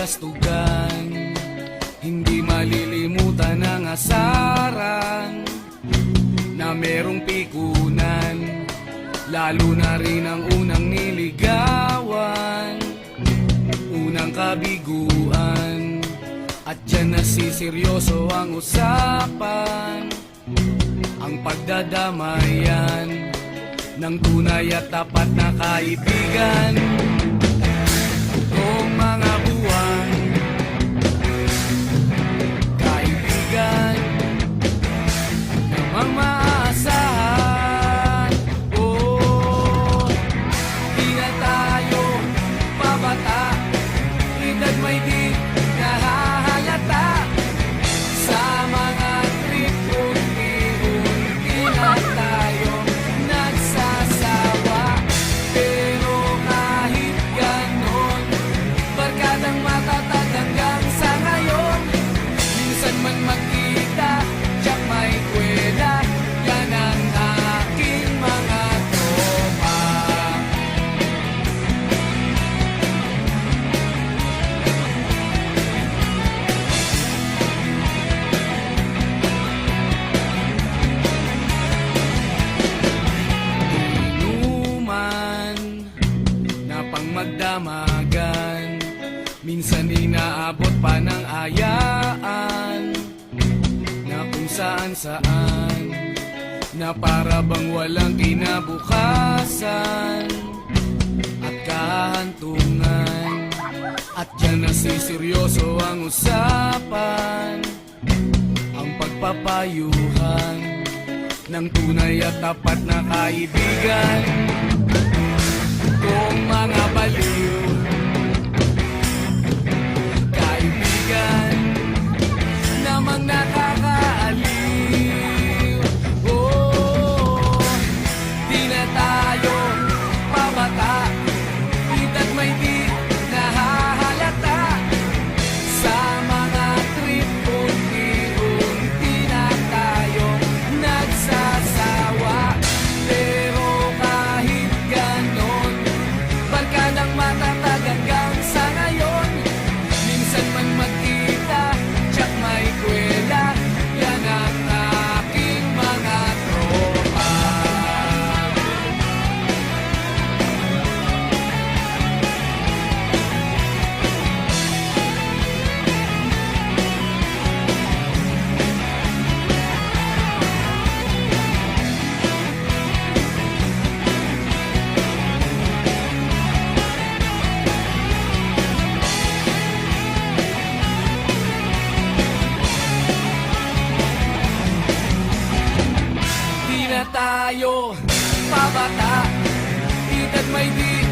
kaplastugan. Hindi malilimutan ang asaran na merong pikunan, lalo na rin ang unang niligawan, unang kabiguan. At dyan nasiseryoso ang usapan, ang pagdadamayan ng tunay at tapat na kaibigan. Kung mga buwan, kaibigan namang maaasahan. Oh, di na tayo pabata, edad may di nahahalata. Sa mga trip unti-unti na tayo nagsasawa. Pero kahit ganon, barkadang matatag hanggang sa ngayon. Minsan man magkita, tiyak may kwela, yan ang aking mga tropa. Inuman na pang magdamagan, minsan inaabot pa ng ayaan, na kung saan-saan, na para bang walang kinabukasan at kahantungan. At dyan nasiseryoso ang usapan, ang pagpapayuhan ng tunay at tapat na kaibigan. Kung mga baliw, kaibigan namang nakakaaliw. Oh, di na tayo pabata, edad may di nahahalata. Sa mga trip unti-unti na tayo nagsasawa. Pero kahit ganon, barkadang matatag hanggang sa ngayon. Minsan man magkita, tiyak may kwela, yan ang aking mga tropa. Di na tayo pabata, edad may di